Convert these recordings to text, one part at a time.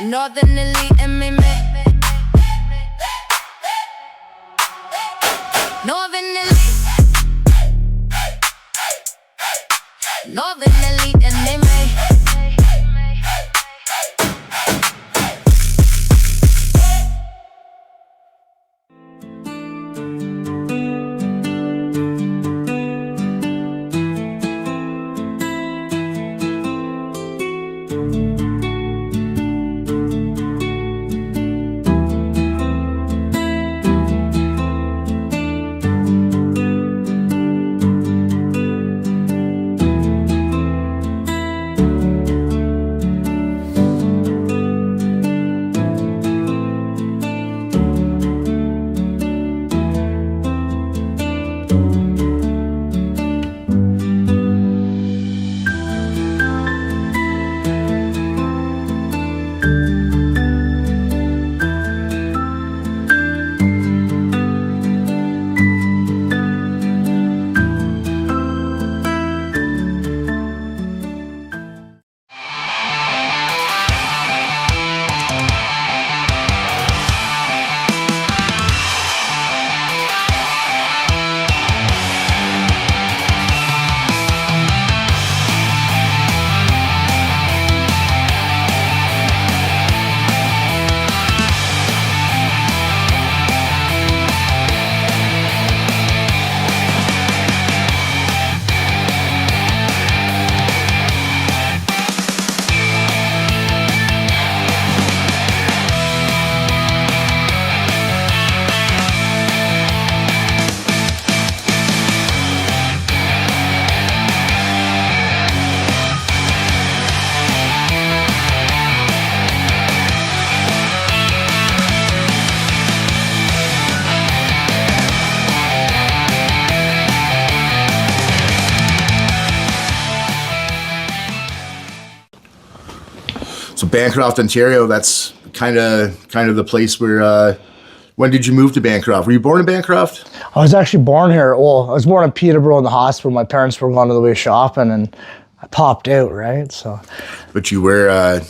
Northern Elite MMA. Northern Elite. Northern Elite MMA. So Bancroft, Ontario, that's kind of the place where, when did you move to Bancroft? Were you born in Bancroft? I was actually born here. Well, I was born in Peterborough in the hospital. My parents were going to the way shopping and I popped out, right? So. But you were,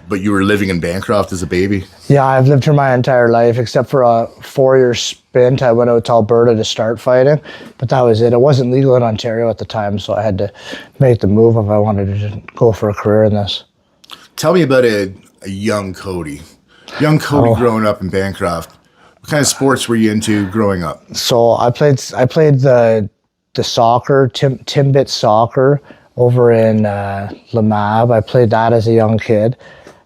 but you were living in Bancroft as a baby? Yeah, I've lived here my entire life, except for a 4-year stint. I went out to Alberta to start fighting, but that was it. It wasn't legal in Ontario at the time, so I had to make the move if I wanted to just go for a career in this. Tell me about a young Cody. Young Cody growing up in Bancroft. What kind of sports were you into growing up? So I played the soccer, Timbit soccer over in Lamab. I played that as a young kid.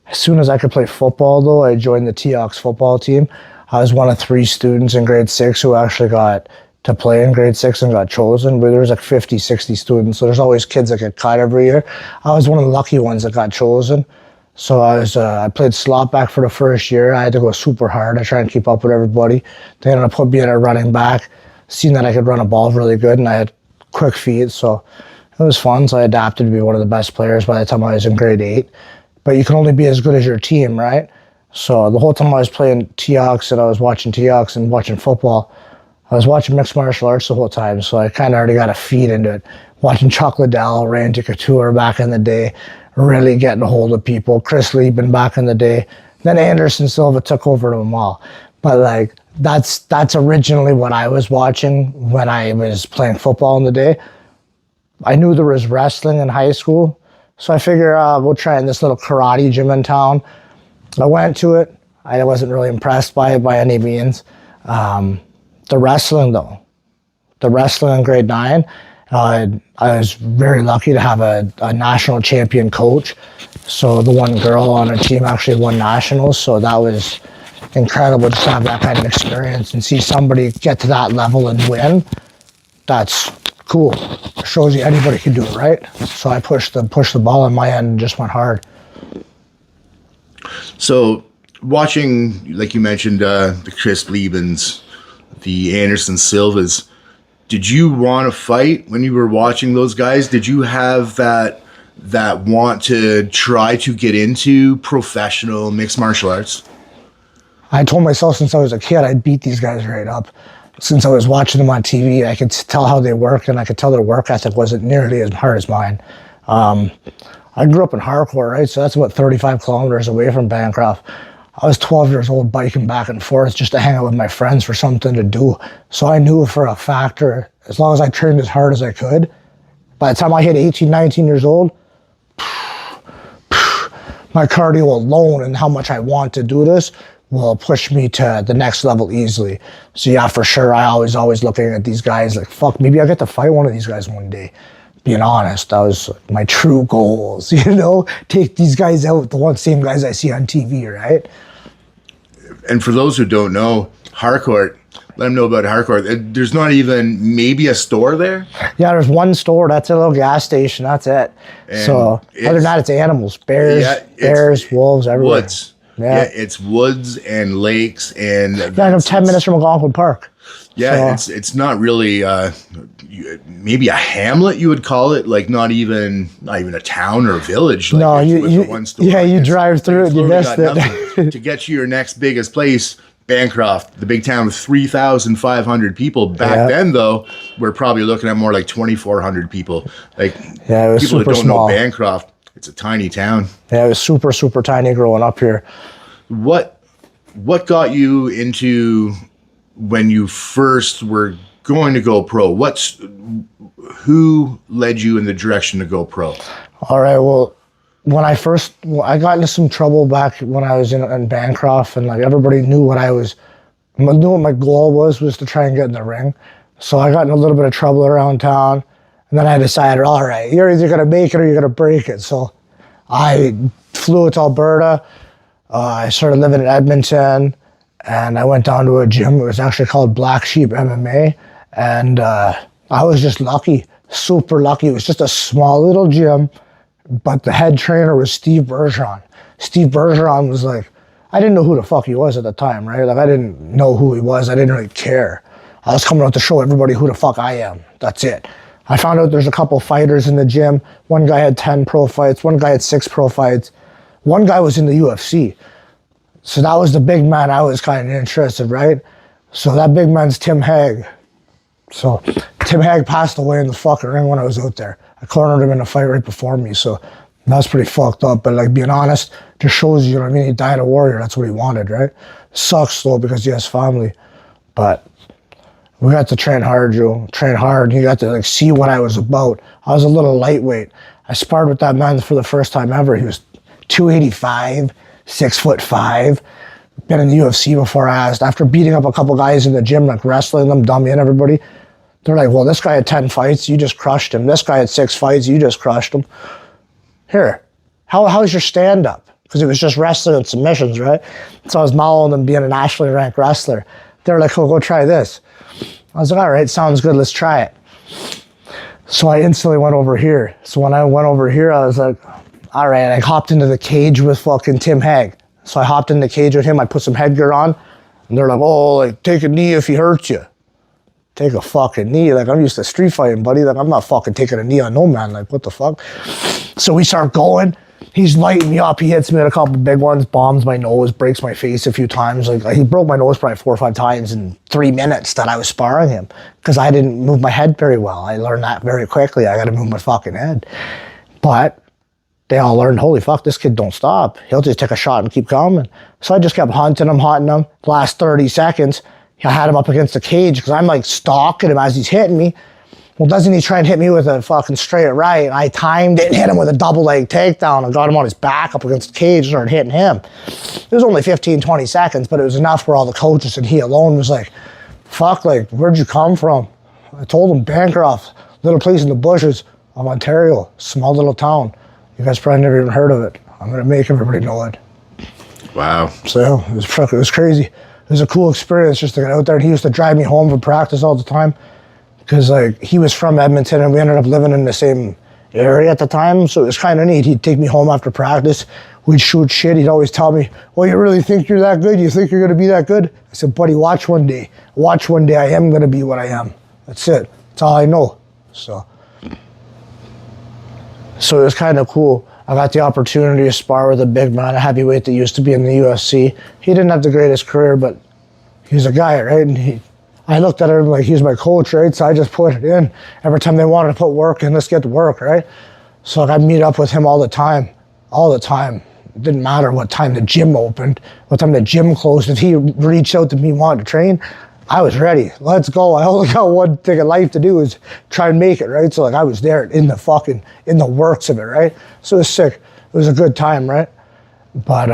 As soon as I could play football, though, I joined the T-Ox football team. I was one of 3 students in grade 6 who actually got to play in grade 6 and got chosen, but there was like 50, 60 students, so there's always kids that get cut every year. I was one of the lucky ones that got chosen. So I played slot back for the first year. I had to go super hard. I tried to keep up with everybody. They ended up putting me in a running back, seen that I could run a ball really good, and I had quick feet, so it was fun. So I adapted to be one of the best players by the time I was in grade 8. But you can only be as good as your team, right? So the whole time I was playing T-Ox and I was watching T-Ox and watching football, I was watching mixed martial arts the whole time, so I kind of already got a feed into it. Watching Chuck Liddell, Randy Couture back in the day, really getting a hold of people. Chris Lieben back in the day. Then Anderson Silva took over them all. But like that's originally what I was watching when I was playing football in the day. I knew there was wrestling in high school, so I figured we'll try in this little karate gym in town. I went to it. I wasn't really impressed by it by any means. The wrestling, though. The wrestling in grade 9, I was very lucky to have a national champion coach. So the one girl on our team actually won nationals. So that was incredible just to have that kind of experience and see somebody get to that level and win. That's cool. It shows you anybody can do it, right? So I pushed the ball on my end and just went hard. So watching, like you mentioned, the Chris Liebens, the Anderson Silvas, did you want to fight when you were watching those guys? Did you have that want to try to get into professional mixed martial arts? I told myself since I was a kid I'd beat these guys right up. Since I was watching them on TV, I could tell how they work, and I could tell their work ethic wasn't nearly as hard as mine. I grew up in Harcourt, right? So that's about 35 kilometers away from Bancroft. I was 12 years old biking back and forth just to hang out with my friends for something to do. So I knew for a factor, as long as I trained as hard as I could, by the time I hit 18, 19 years old, my cardio alone and how much I want to do this will push me to the next level easily. So yeah, for sure, I always looking at these guys like, fuck, maybe I'll get to fight one of these guys one day. Being honest, that was my true goals, you know? Take these guys out, the same guys I see on TV, right? And for those who don't know, Harcourt, let them know about Harcourt. There's not even maybe a store there? Yeah, there's one store. That's a little gas station. That's it. And so other than that, it's animals. Bears, wolves, everywhere. Woods. Yeah, it's woods and lakes. And I'm 10 minutes from Algonquin Park. Yeah, so it's not really maybe a hamlet you would call it, like not even a town or a village. Like no, you drive through it, you missed it. To get to your next biggest place, Bancroft, the big town with 3,500 people. Back then, though, we're probably looking at more like 2,400 people. Like it was people that super don't small. know Bancroft, it's a tiny town. Yeah, it was super, super tiny growing up here. What got you into when you first were going to go pro? Who led you in the direction to go pro? All right, well, when I got into some trouble back when I was in Bancroft, and like everybody knew what my goal was to try and get in the ring. So I got in a little bit of trouble around town, and then I decided, all right, you're either gonna make it or you're gonna break it. So I flew to Alberta. I started living in Edmonton, and I went down to a gym. It was actually called Black Sheep MMA, and I was just lucky, super lucky. It was just a small little gym, but the head trainer was Steve Bergeron. Steve Bergeron was like, I didn't know who the fuck he was at the time, right? Like I didn't know who he was. I didn't really care. I was coming out to show everybody who the fuck I am. That's it. I found out there's a couple fighters in the gym. One guy had 10 pro fights. One guy had 6 pro fights. One guy was in the UFC. So that was the big man I was kind of interested, right? So that big man's Tim Hague. So Tim Hague passed away in the fucking ring when I was out there. I cornered him in a fight right before me, so that's pretty fucked up. But like being honest, just shows you know what I mean? He died a warrior. That's what he wanted, right? Sucks though because he has family. But we got to train hard, Joe. Train hard. You got to like see what I was about. I was a little lightweight. I sparred with that man for the first time ever. He was 285, 6'5". Been in the UFC before. I asked after beating up a couple guys in the gym, like wrestling them, dummying everybody. They're like, well, this guy had 10 fights, you just crushed him. This guy had 6 fights, you just crushed him. Here, how's your stand-up? Because it was just wrestling and submissions, right? So I was mauling them being a nationally ranked wrestler. They're like, oh, go try this. I was like, all right, sounds good, let's try it. So I instantly went over here. So when I went over here, I was like, all right, I hopped into the cage with fucking Tim Hague. So I hopped in the cage with him, I put some headgear on, and they're like, oh, like, take a knee if he hurts you. Take a fucking knee. Like, I'm used to street fighting, buddy. Like, I'm not fucking taking a knee on no man. Like, what the fuck? So we start going. He's lighting me up. He hits me with a couple big ones, bombs my nose, breaks my face a few times. Like, he broke my nose probably 4 or 5 times in 3 minutes that I was sparring him because I didn't move my head very well. I learned that very quickly. I got to move my fucking head. But they all learned, holy fuck, this kid don't stop. He'll just take a shot and keep coming. So I just kept hunting him. The last 30 seconds, I had him up against the cage because I'm like stalking him as he's hitting me. Well, doesn't he try and hit me with a fucking straight right? I timed it and hit him with a double leg takedown and got him on his back up against the cage and started hitting him. It was only 15, 20 seconds, but it was enough where all the coaches and he alone was like, fuck, like, where'd you come from? I told him, Bancroft, little place in the bushes of Ontario, small little town. You guys probably never even heard of it. I'm gonna make everybody know it. Wow. So it was crazy. It was a cool experience just to get out there. And he used to drive me home from practice all the time because like he was from Edmonton and we ended up living in the same area at the time. So it was kind of neat. He'd take me home after practice. We'd shoot shit. He'd always tell me, well, you really think you're that good? You think you're going to be that good? I said, buddy, watch one day. Watch one day. I am going to be what I am. That's it. That's all I know. So it was kind of cool. I got the opportunity to spar with a big man, a heavyweight that used to be in the UFC. He didn't have the greatest career, but he was a guy, right? And I looked at him like he was my coach, right? So I just put it in. Every time they wanted to put work in, let's get to work, right? So like, I'd meet up with him all the time. It didn't matter what time the gym opened, what time the gym closed. If he reached out to me wanting to train, I was ready. Let's go. I only got one thing in life to do is try and make it, right? So like I was there in the works of it, right? So it was sick. It was a good time, right? But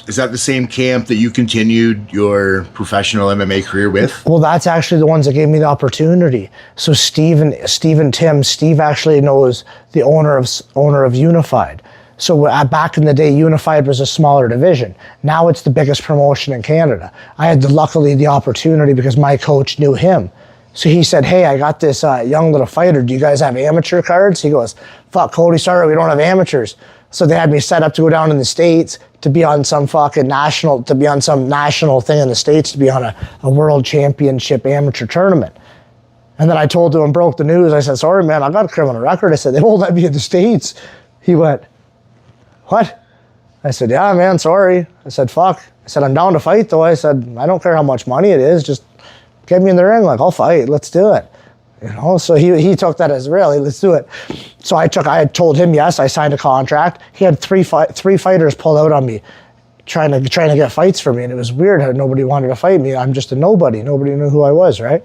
is that the same camp that you continued your professional MMA career with? Well, that's actually the ones that gave me the opportunity. So Steve and Tim, Steve actually knows the owner of Unified. So back in the day, Unified was a smaller division. Now it's the biggest promotion in Canada. I had luckily the opportunity because my coach knew him. So he said, hey, I got this young little fighter. Do you guys have amateur cards? He goes, fuck, Cody, sorry, we don't have amateurs. So they had me set up to go down in the States to be on some national thing in the States, to be on a world championship amateur tournament. And then I told him, broke the news. I said, sorry, man, I got a criminal record. I said, they won't let me in the States. He went, what? I said, yeah, man, sorry. I said, fuck. I said, I'm down to fight, though. I said, I don't care how much money it is. Just get me in the ring. Like, I'll fight. Let's do it. You know, so he took that as really, let's do it. So I had told him yes. I signed a contract. He had three fighters pull out on me, trying to get fights for me, and it was weird how nobody wanted to fight me. I'm just a nobody. Nobody knew who I was, right?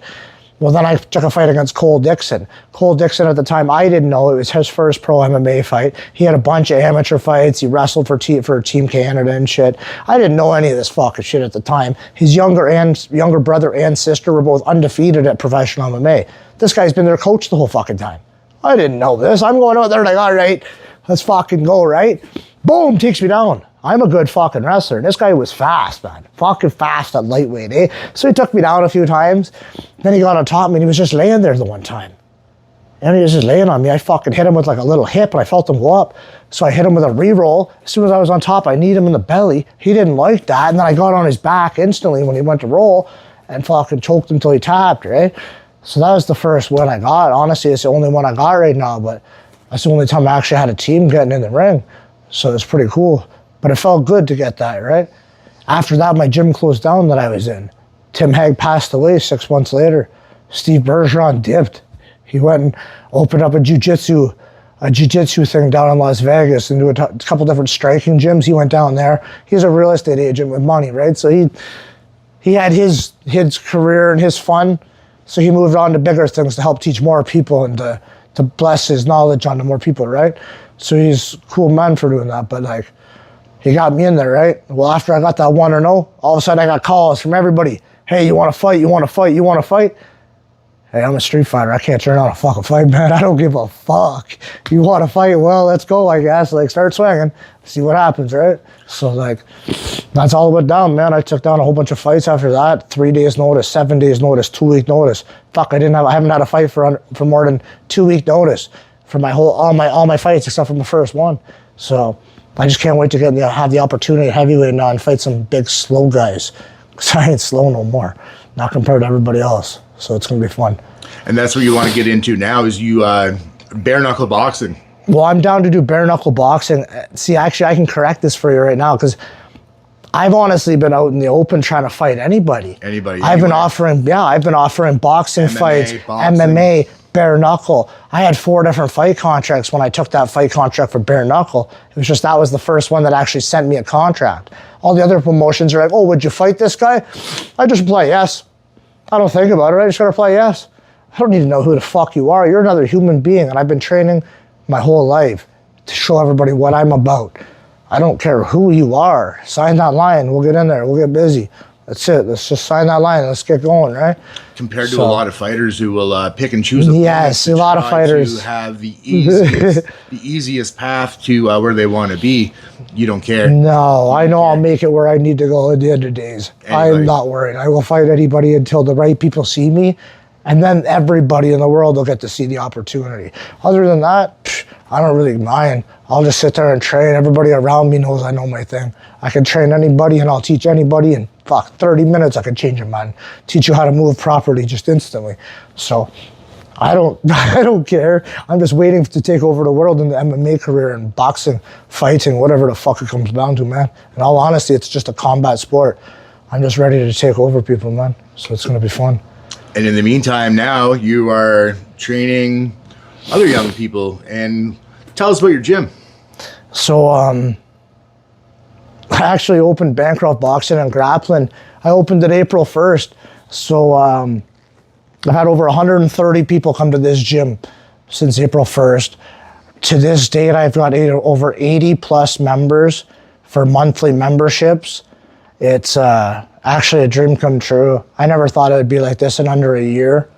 Well, then I took a fight against Cole Dixon. Cole Dixon at the time, I didn't know, it was his first pro MMA fight. He had a bunch of amateur fights. He wrestled for Team Canada and shit. I didn't know any of this fucking shit at the time. His younger brother and sister were both undefeated at professional MMA. This guy's been their coach the whole fucking time. I didn't know this. I'm going out there like, all right, let's fucking go, right? Boom, takes me down. I'm a good fucking wrestler. And this guy was fast, man. Fucking fast at lightweight, eh? So he took me down a few times. Then he got on top of me and he was just laying there the one time. And he was just laying on me. I fucking hit him with like a little hip and I felt him go up. So I hit him with a re-roll. As soon as I was on top, I kneed him in the belly. He didn't like that. And then I got on his back instantly when he went to roll and fucking choked him until he tapped, right? So that was the first one I got. Honestly, it's the only one I got right now, but that's the only time I actually had a team getting in the ring. So it's pretty cool. But it felt good to get that, right? After that, my gym closed down that I was in. Tim Hague passed away 6 months later. Steve Bergeron dipped. He went and opened up a jiu-jitsu thing down in Las Vegas and do a couple different striking gyms. He went down there. He's a real estate agent with money, right? So he had his career and his fun. So he moved on to bigger things to help teach more people and to bless his knowledge onto more people, right? So he's a cool man for doing that, but like, he got me in there, right? Well, after I got that 1-0, all of a sudden I got calls from everybody. Hey, you want to fight? You want to fight? You want to fight? Hey, I'm a street fighter. I can't turn on a fucking fight, man. I don't give a fuck. You want to fight? Well, let's go, I guess. Like, start swinging. See what happens, right? So, like, that's all it went down, man. I took down a whole bunch of fights after that. 3 days notice, 7 days notice, 2 week notice. Fuck, I haven't had a fight for more than 2 week notice for all my fights except for my first one. So I just can't wait to have the opportunity at heavyweight now and fight some big, slow guys. Because I ain't slow no more, not compared to everybody else. So it's going to be fun. And that's what you want to get into now is you bare knuckle boxing. Well, I'm down to do bare knuckle boxing. See, actually, I can correct this for you right now because I've honestly been out in the open trying to fight anybody. I've been offering boxing MMA, fights, MMA, bare knuckle. I had 4 different fight contracts when I took that fight contract for bare knuckle. It was just that was the first one that actually sent me a contract. All the other promotions are like, oh, would you fight this guy? I just reply yes. I don't think about it. I just gotta reply yes. I don't need to know who the fuck you are. You're another human being, and I've been training my whole life to show everybody what I'm about. I don't care who you are. Sign that line. We'll get in there. We'll get busy. That's it. Let's just sign that line and let's get going, right? Compared to a lot of fighters who will pick and choose. Yes, a lot of fighters to have the easiest path to where they want to be. You don't care. No, I know I'll make it where I need to go at the end of days. I'm not worried. I will fight anybody until the right people see me, and then everybody in the world will get to see the opportunity. Other than that, I don't really mind. I'll just sit there and train. Everybody around me knows I know my thing. I can train anybody and I'll teach anybody in 30 minutes I can change your mind. Teach you how to move properly just instantly. So I don't care. I'm just waiting to take over the world in the MMA career and boxing, fighting, whatever the fuck it comes down to, man. In all honesty, it's just a combat sport. I'm just ready to take over people, man. So it's gonna be fun. And in the meantime, now you are training other young people. And Tell us about your gym. So I actually opened Bancroft Boxing and Grappling. I opened it April 1st. So I've had over 130 people come to this gym since April 1st. To this date, I've got over 80 plus members for monthly memberships. It's actually a dream come true. I never thought it would be like this in under a year.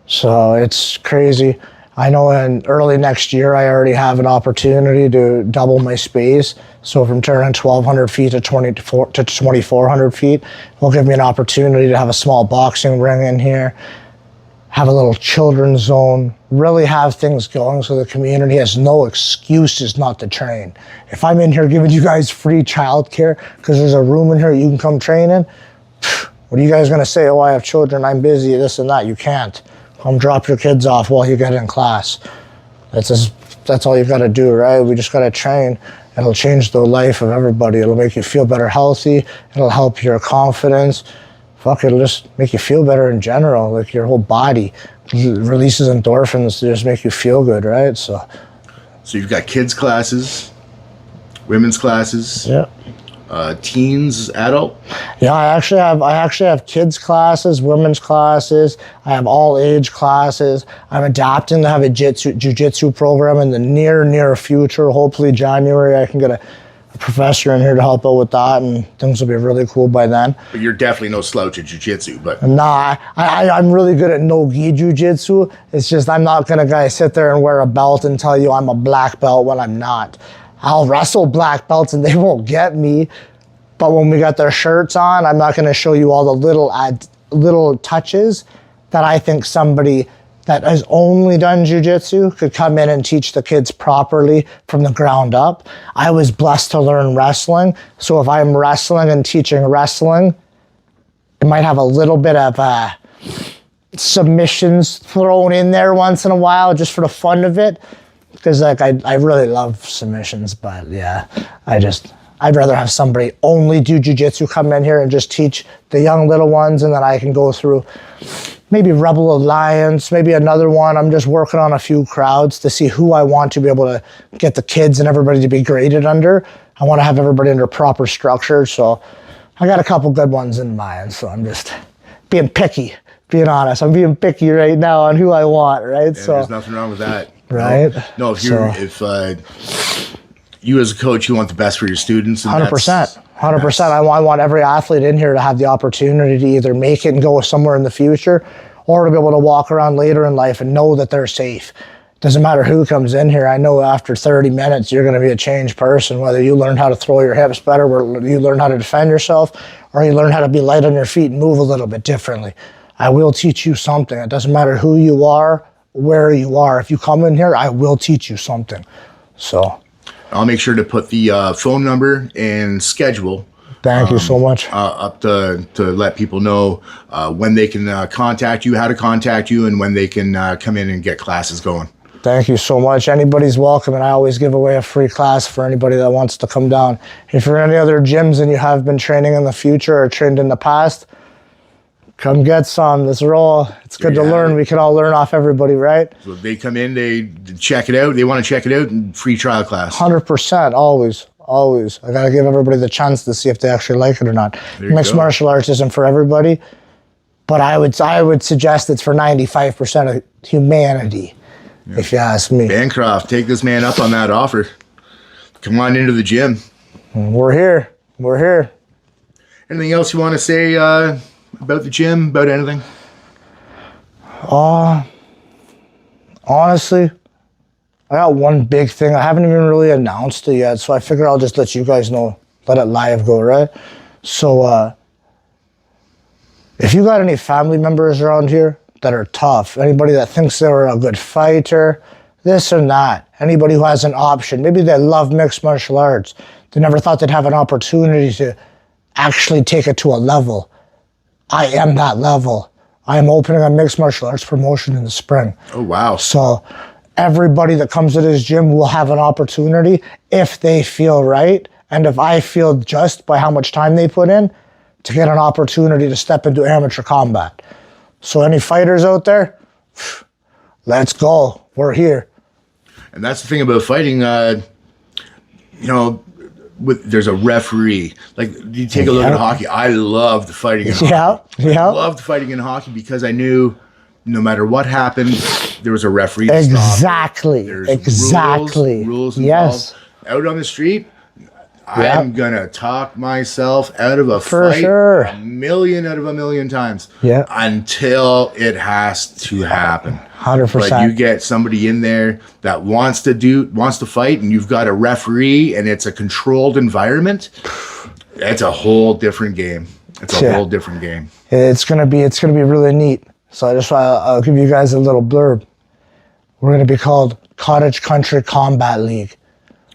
So it's crazy. I know in early next year, I already have an opportunity to double my space. So from turning 1,200 feet to 2,400 feet, will give me an opportunity to have a small boxing ring in here, have a little children's zone, really have things going so the community has no excuses not to train. If I'm in here giving you guys free childcare because there's a room in here you can come train in, what are you guys gonna say? Oh, I have children, I'm busy, this and that. You can't. Come drop your kids off while you get in class. That's all you gotta do, right? We just gotta train. It'll change the life of everybody. It'll make you feel better healthy. It'll help your confidence. Fuck, it'll just make you feel better in general. Like your whole body releases endorphins to just make you feel good, right? So you've got kids classes, women's classes, yeah, teens, adult. Yeah, I actually have kids classes, women's classes. I have all age classes. I'm adapting to have a jiu-jitsu program in the near future. Hopefully January I can get a professor in here to help out with that, and things will be really cool by then. But you're definitely no slouch at jiu-jitsu, but... Nah, I'm really good at no-gi jiu-jitsu. It's just I'm not gonna sit there and wear a belt and tell you I'm a black belt when I'm not. I'll wrestle black belts and they won't get me, but when we got their shirts on, I'm not gonna show you all the little touches that I think somebody that has only done jiu-jitsu could come in and teach the kids properly from the ground up. I was blessed to learn wrestling, so if I'm wrestling and teaching wrestling, it might have a little bit of submissions thrown in there once in a while just for the fun of it, because like I really love submissions, but yeah, I'd rather have somebody only do jiu-jitsu come in here and just teach the young little ones, and then I can go through maybe Rebel Alliance, maybe another one. I'm just working on a few crowds to see who I want to be able to get the kids and everybody to be graded under. I want to have everybody under proper structure, so I got a couple good ones in mind, so I'm just being picky, being honest. I'm being picky right now on who I want, right? Yeah, so there's nothing wrong with that. Right? No, if you as a coach, you want the best for your students. 100%. 100%. I want every athlete in here to have the opportunity to either make it and go somewhere in the future, or to be able to walk around later in life and know that they're safe. Doesn't matter who comes in here. I know after 30 minutes, you're going to be a changed person, whether you learn how to throw your hips better, whether you learn how to defend yourself, or you learn how to be light on your feet and move a little bit differently. I will teach you something. It doesn't matter who you are, where you are. If you come in here, I will teach you something. So I'll make sure to put the phone number and schedule. Thank you so much. Up to let people know when they can contact you, how to contact you, and when they can come in and get classes going. Thank you so much. Anybody's welcome, and I always give away a free class for anybody that wants to come down. If you're in any other gyms and you have been training in the future or trained in the past, come get some. Let's roll. It's good to learn. We can all learn off everybody, right? So if they come in, they check it out. They want to check it out, and free trial class. 100%, always. Always. I gotta give everybody the chance to see if they actually like it or not. Mixed martial arts isn't for everybody, but I would suggest it's for 95% of humanity, if you ask me. Bancroft, take this man up on that offer. Come on into the gym. We're here. We're here. Anything else you want to say about the gym, about anything? Honestly, I got one big thing. I haven't even really announced it yet, so I figure I'll just let you guys know, let it live go, right? So, if you got any family members around here that are tough, anybody that thinks they're a good fighter, this or that, anybody who has an option, maybe they love mixed martial arts, they never thought they'd have an opportunity to actually take it to a level. I am that level. I am opening a mixed martial arts promotion in the spring. Oh, wow. So everybody that comes to this gym will have an opportunity if they feel right, and if I feel just by how much time they put in, to get an opportunity to step into amateur combat. So any fighters out there, let's go. We're here. And that's the thing about fighting. You know, there's a referee. Like, you take a look at hockey. I loved fighting in hockey. I loved fighting in hockey because I knew no matter what happened, there was a referee to stop it. There's rules involved. Yes. Out on the street, I'm gonna talk myself out of a For fight sure. a million out of a million times. Yeah. Until it has to happen. 100%. But you get somebody in there that wants to fight, and you've got a referee, and it's a controlled environment. It's a whole different game. It's a whole different game. It's gonna be really neat. So I'll give you guys a little blurb. We're gonna be called Cottage Country Combat League.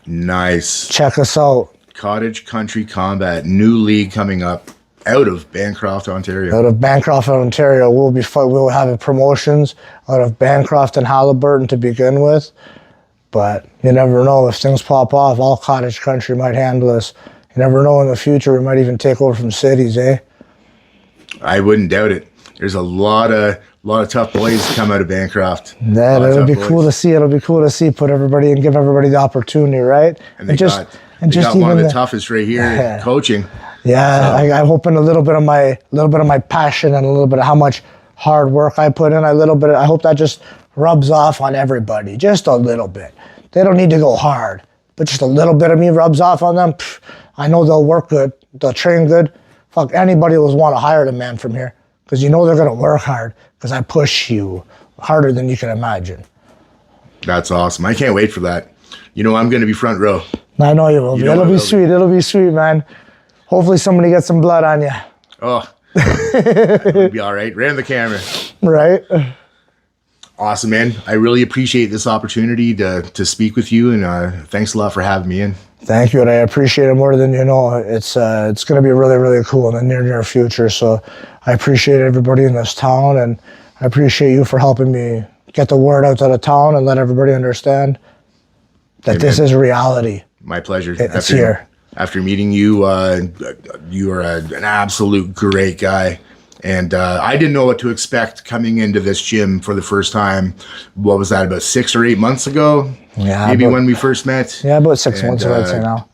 Nice. Check us out. Cottage Country Combat, new league coming up out of Bancroft, Ontario. Out of Bancroft, Ontario, we'll have promotions out of Bancroft and Halliburton to begin with. But you never know, if things pop off, all Cottage Country might handle us. You never know, in the future we might even take over from cities, eh? I wouldn't doubt it. There's a lot of tough boys come out of Bancroft. Yeah, it'll be cool to see. It'll be cool to see. Give everybody the opportunity, right? And they got one of the toughest right here, coaching. Yeah, so. I'm hoping a little bit of my passion and a little bit of how much hard work I put in. I hope that just rubs off on everybody, just a little bit. They don't need to go hard, but just a little bit of me rubs off on them. I know they'll work good, they'll train good. Fuck, anybody will want to hire the man from here because you know they're gonna work hard because I push you harder than you can imagine. That's awesome. I can't wait for that. You know, I'm gonna be front row. I know you will be. It'll be sweet. It'll be sweet, man. Hopefully somebody gets some blood on you. Oh, it'll be all right. Right on the camera. Right. Awesome, man. I really appreciate this opportunity to speak with you, and thanks a lot for having me in. Thank you, and I appreciate it more than you know. It's going to be really, really cool in the near future. So I appreciate everybody in this town, and I appreciate you for helping me get the word out to the town and let everybody understand that this is reality. My pleasure. It's here. After meeting you, you are an absolute great guy. And I didn't know what to expect coming into this gym for the first time. What was that, about 6 or 8 months ago? Yeah. Maybe when we first met? Yeah, about 6 months ago, I'd say now.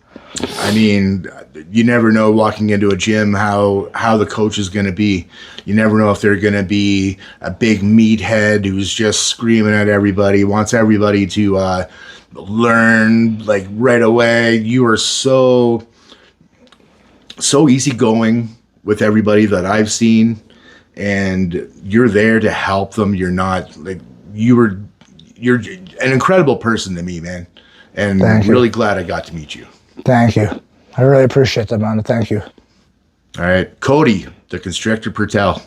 I mean, you never know walking into a gym how the coach is going to be. You never know if they're going to be a big meathead who's just screaming at everybody, wants everybody to learn like right away. You are so easygoing with everybody that I've seen, and you're there to help them. You're not like you're an incredible person to me, man. And I'm really glad I got to meet you. Thank you. I really appreciate that, man. Thank you. All right, Cody, the Constrictor Purtell.